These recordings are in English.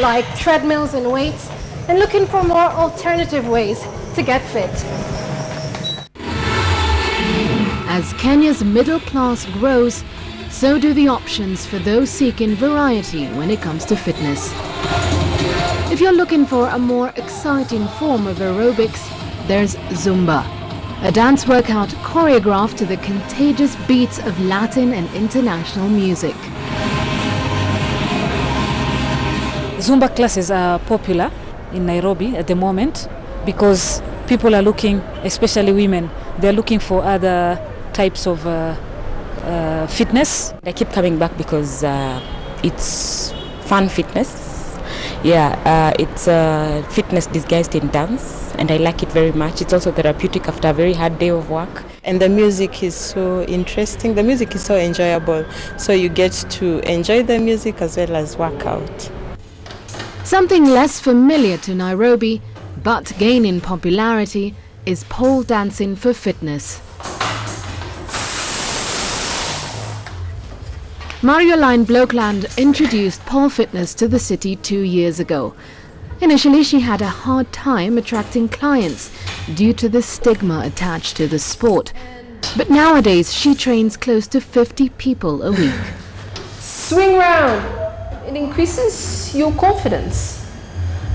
like treadmills and weights, and looking for more alternative ways to get fit. As Kenya's middle class grows, so do the options for those seeking variety when it comes to fitness. If you're looking for a more exciting form of aerobics, there's Zumba, a dance workout choreographed to the contagious beats of Latin and international music. Zumba classes are popular in Nairobi at the moment because people are looking, especially women, they're looking for other types of fitness. I keep coming back because it's fun fitness. Yeah, it's fitness disguised in dance, and I like it very much. It's also therapeutic after a very hard day of work. And the music is so interesting. The music is so enjoyable. So you get to enjoy the music as well as work out. Something less familiar to Nairobi, but gaining popularity, is pole dancing for fitness. Marjolein Blokland introduced pole fitness to the city 2 years ago. Initially, she had a hard time attracting clients due to the stigma attached to the sport. But nowadays, she trains close to 50 people a week. Swing round. It increases your confidence.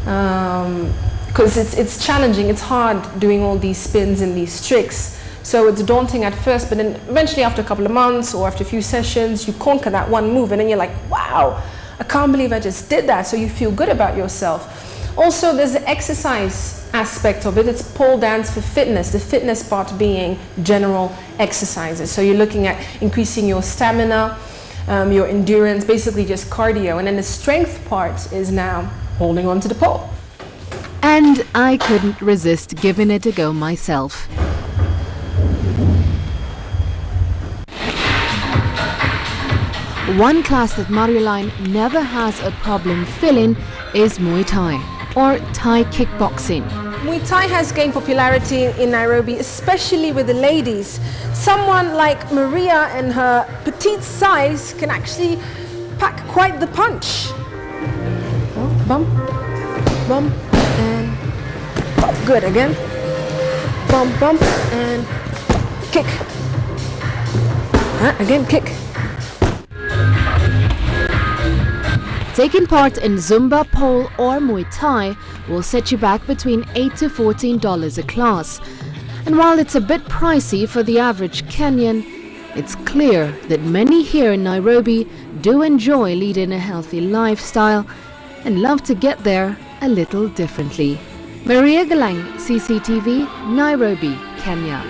Because it's challenging, it's hard doing all these spins and these tricks. So it's daunting at first, but then eventually after a couple of months or after a few sessions, you conquer that one move and then you're like, wow, I can't believe I just did that. So you feel good about yourself. Also, there's the exercise aspect of it. It's pole dance for fitness, the fitness part being general exercises. So you're looking at increasing your stamina, your endurance, basically just cardio. And then the strength part is now holding on to the pole. And I couldn't resist giving it a go myself. One class that Marjolein never has a problem filling is Muay Thai, or Thai kickboxing. Muay Thai has gained popularity in Nairobi, especially with the ladies. Someone like Maria and her petite size can actually pack quite the punch. Oh, bump, bump, and bump. Good, again. Bump, bump, and kick. Again, kick. Taking part in Zumba, pole or Muay Thai will set you back between $8 to $14 a class. And while it's a bit pricey for the average Kenyan, it's clear that many here in Nairobi do enjoy leading a healthy lifestyle and love to get there a little differently. Maria Galang, CCTV, Nairobi, Kenya.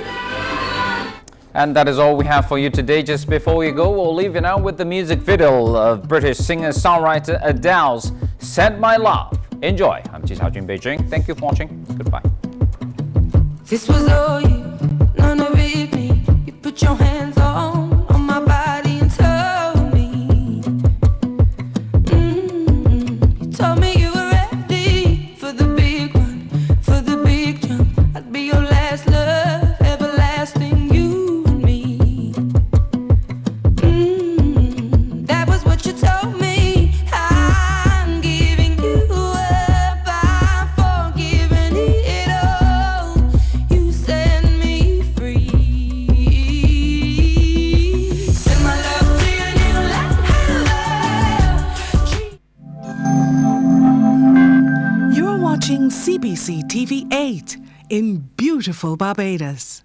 And that is all we have for you today. Just before we go, we'll leave you now with the music video of British singer-songwriter Adele's Send My Love. Enjoy. I'm Ji Xiaojun, Beijing. Thank you for watching. Goodbye. This was all you, none of it me. You put your hands on my body and told me. You told me you were ready for the big one, for the big jump. I'd be your last love, everlasting. CBC TV 8 in beautiful Barbados.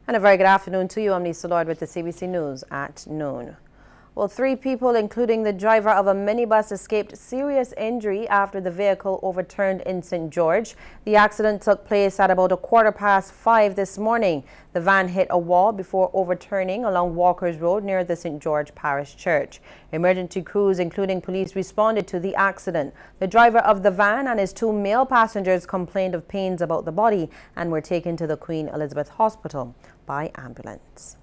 And a very good afternoon to you. I'm Lisa Lloyd with the CBC News at noon. Well, 3 people, including the driver of a minibus, escaped serious injury after the vehicle overturned in St. George. The accident took place at about 5:15 this morning. The van hit a wall before overturning along Walker's Road near the St. George Parish Church. Emergency crews, including police, responded to the accident. The driver of the van and his 2 male passengers complained of pains about the body and were taken to the Queen Elizabeth Hospital by ambulance.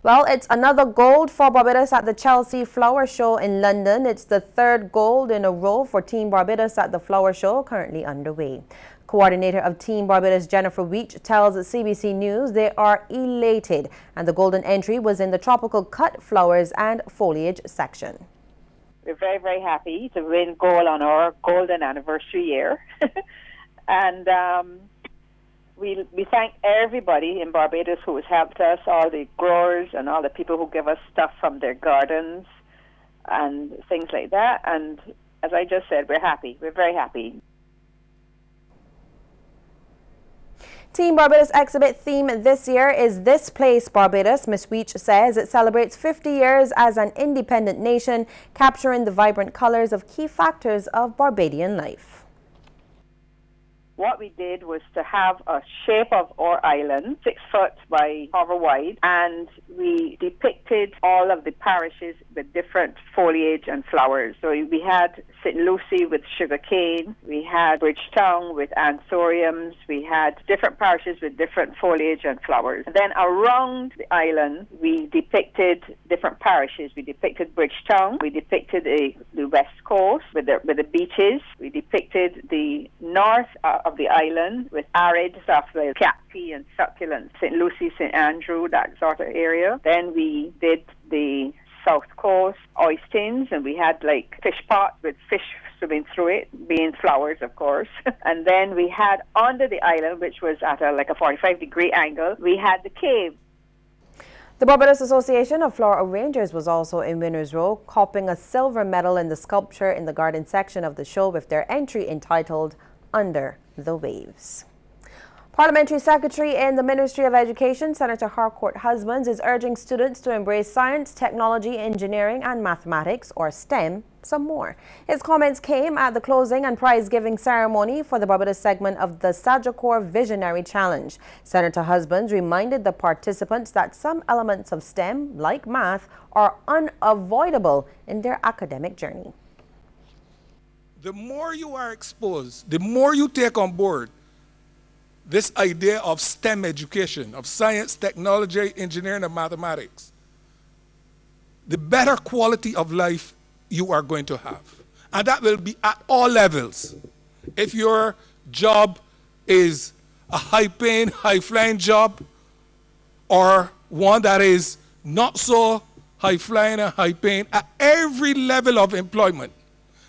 Well, it's another gold for Barbados at the Chelsea Flower Show in London. It's the 3rd gold in a row for Team Barbados at the Flower Show, currently underway. Coordinator of Team Barbados, Jennifer Weech, tells CBC News they are elated, and the golden entry was in the tropical cut flowers and foliage section. We're very, very happy to win gold on our golden anniversary year. And we thank everybody in Barbados who has helped us, all the growers and all the people who give us stuff from their gardens and things like that. And as I just said, we're happy. We're very happy. Team Barbados exhibit theme this year is This Place Barbados. Ms. Weech says it celebrates 50 years as an independent nation, capturing the vibrant colors of key factors of Barbadian life. What we did was to have a shape of our island, 6 foot by however wide, and we depicted all of the parishes with different foliage and flowers. So we had St. Lucie with sugarcane, we had Bridgetown with anthuriums, we had different parishes with different foliage and flowers. And then around the island, we depicted different parishes. We depicted Bridgetown, we depicted the west coast with the beaches, we depicted the north of the island with arid stuff like cacti and succulents, St. Lucie, St. Andrew, that sort of area. Then we did the south coast, oysters, and we had like fish pots with fish swimming through it, being flowers, of course. And then we had under the island, which was at a 45-degree angle, we had the cave. The Barbados Association of Flower Arrangers was also in winner's row, copping a silver medal in the sculpture in the garden section of the show with their entry entitled Under the Waves. Parliamentary Secretary in the Ministry of Education, Senator Harcourt Husbands, is urging students to embrace science, technology, engineering and mathematics, or STEM, some more. His comments came at the closing and prize-giving ceremony for the Barbados segment of the Sagicor Visionary Challenge. Senator Husbands reminded the participants that some elements of STEM, like math, are unavoidable in their academic journey. The more you are exposed, the more you take on board this idea of STEM education, of science, technology, engineering, and mathematics, the better quality of life you are going to have. And that will be at all levels. If your job is a high-paying, high-flying job, or one that is not so high-flying and high-paying, at every level of employment,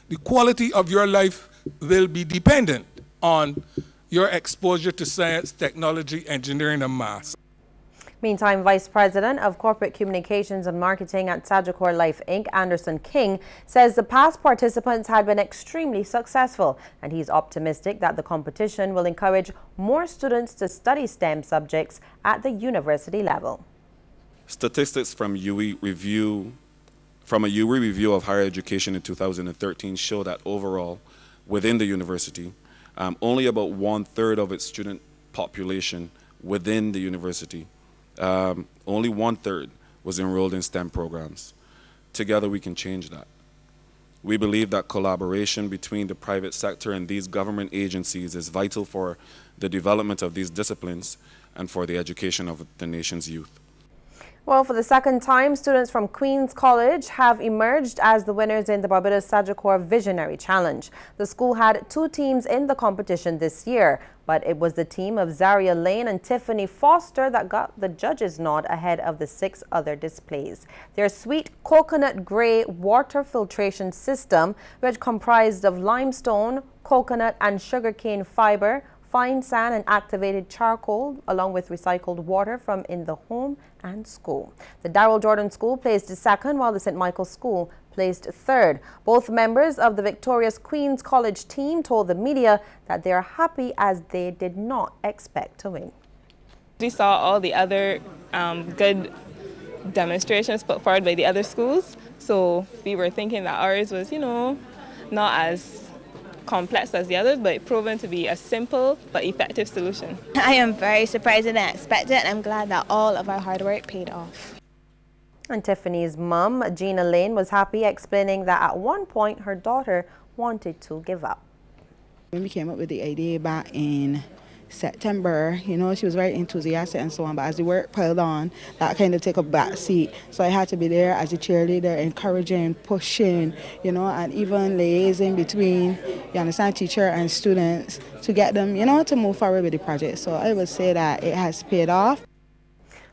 the quality of your life will be dependent on your exposure to science, technology, engineering, and math. Meantime, Vice President of Corporate Communications and Marketing at Sagicor Life Inc., Anderson King, says the past participants had been extremely successful, and he's optimistic that the competition will encourage more students to study STEM subjects at the university level. Statistics from a UE review of higher education in 2013 show that overall, within the university, only about 1/3 of its student population within the university, only 1/3 was enrolled in STEM programs. Together we can change that. We believe that collaboration between the private sector and these government agencies is vital for the development of these disciplines and for the education of the nation's youth. Well, for the second time, students from Queen's College have emerged as the winners in the Barbados Sagicor Visionary Challenge. The school had 2 teams in the competition this year, but it was the team of Zaria Lane and Tiffany Foster that got the judges' nod ahead of the 6 other displays. Their sweet coconut gray water filtration system, which comprised of limestone, coconut and sugarcane fiber, fine sand and activated charcoal, along with recycled water from in the home and school. The Darrell Jordan School placed second, while the St. Michael's School placed third. Both members of the victorious Queen's College team told the media that they are happy as they did not expect to win. We saw all the other good demonstrations put forward by the other schools, so we were thinking that ours was, not as complex as the others, but proven to be a simple but effective solution. I am very surprised and unexpected. I'm glad that all of our hard work paid off. And Tiffany's mum, Gina Lane, was happy, explaining that at one point her daughter wanted to give up. When we came up with the idea back in September, you know, she was very enthusiastic and so on, but as the work piled on, that kind of took a back seat. So I had to be there as a cheerleader, encouraging, pushing, you know, and even liaising between, you understand, teacher and students to get them, you know, to move forward with the project. So I would say that it has paid off.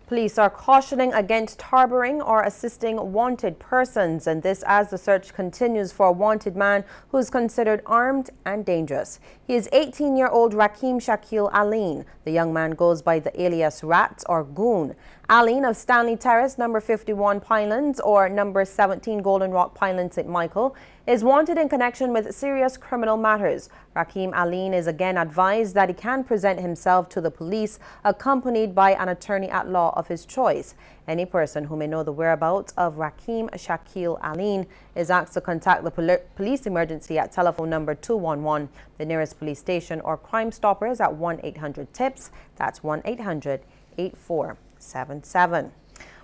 Police are cautioning against harboring or assisting wanted persons, and this as the search continues for a wanted man who is considered armed and dangerous. He is 18-year-old Rakim Shakil Aline. The young man goes by the alias Rat or Goon. Aline of Stanley Terrace, number 51 Pinelands or number 17 Golden Rock Pineland, St. Michael, is wanted in connection with serious criminal matters. Rakim Aline is again advised that he can present himself to the police accompanied by an attorney at law of his choice. Any person who may know the whereabouts of Rakim Shakil Aline is asked to contact the police emergency at telephone number 211, the nearest police station, or Crime Stoppers at 1-800-TIPS. That's 1-800-8477.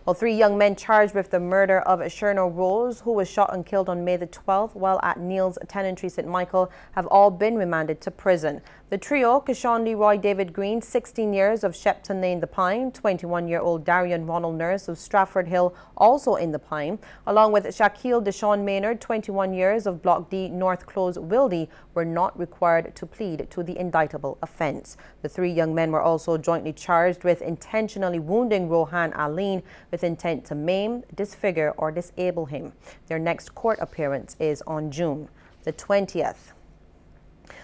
Well, 3 young men charged with the murder of Sherno Rose, who was shot and killed on May the 12th while at Neil's Tenantry, St. Michael, have all been remanded to prison. The trio, Kishon Leroy David Green, 16 years of Shepton Lane, The Pine, 21-year-old Darian Ronald Nurse of Stratford Hill, also in The Pine, along with Shaquille Deshaun Maynard, 21 years of Block D, North Close, Wildy, were not required to plead to the indictable offense. The 3 young men were also jointly charged with intentionally wounding Rohan Aline with intent to maim, disfigure, or disable him. Their next court appearance is on June the 20th.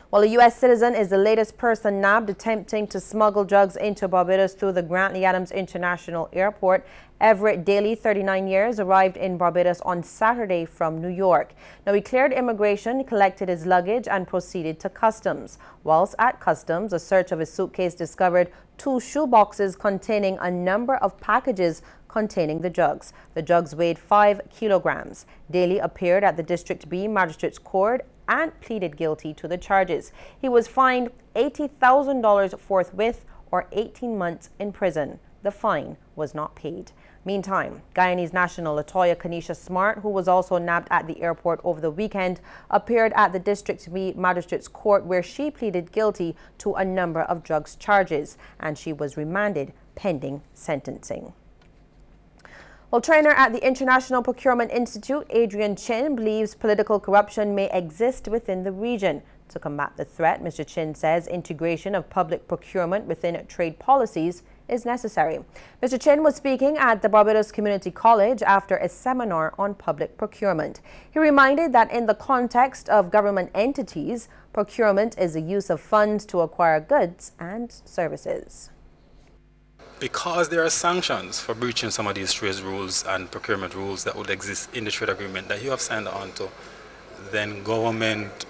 Well, a U.S. citizen is the latest person nabbed attempting to smuggle drugs into Barbados through the Grantley Adams International Airport. Everett Daly, 39 years, arrived in Barbados on Saturday from New York. Now, he cleared immigration, collected his luggage, and proceeded to customs. Whilst at customs, a search of his suitcase discovered 2 shoeboxes containing a number of packages containing the drugs. The drugs weighed 5 kilograms. Daly appeared at the District B Magistrates Court and pleaded guilty to the charges. He was fined $80,000 forthwith or 18 months in prison. The fine was not paid. Meantime, Guyanese national Latoya Kanisha Smart, who was also nabbed at the airport over the weekend, appeared at the District B Magistrates Court where she pleaded guilty to a number of drugs charges, and she was remanded pending sentencing. Well, trainer at the International Procurement Institute, Adrian Chin, believes political corruption may exist within the region. To combat the threat, Mr. Chin says integration of public procurement within trade policies is necessary. Mr. Chin was speaking at the Barbados Community College after a seminar on public procurement. He reminded that in the context of government entities, procurement is the use of funds to acquire goods and services. Because there are sanctions for breaching some of these trade rules and procurement rules that would exist in the trade agreement that you have signed on to, then government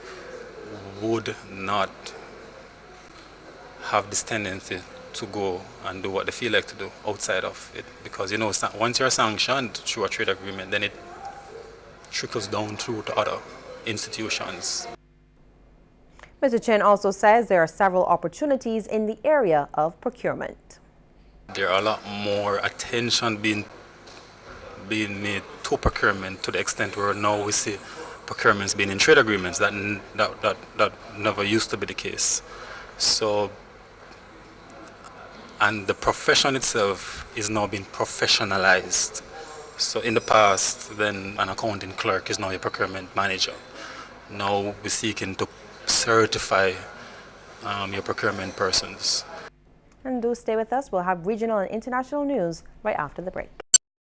would not have this tendency to go and do what they feel like to do outside of it. Because, you know, once you're sanctioned through a trade agreement, then it trickles down through to other institutions. Mr. Chin also says there are several opportunities in the area of procurement. There are a lot more attention being made to procurement, to the extent where now we see procurements being in trade agreements. That never used to be the case. So, and the profession itself is now being professionalized. So in the past, then an accounting clerk is now a procurement manager. Now we're seeking to certify your procurement persons. And do stay with us. We'll have regional and international news right after the break.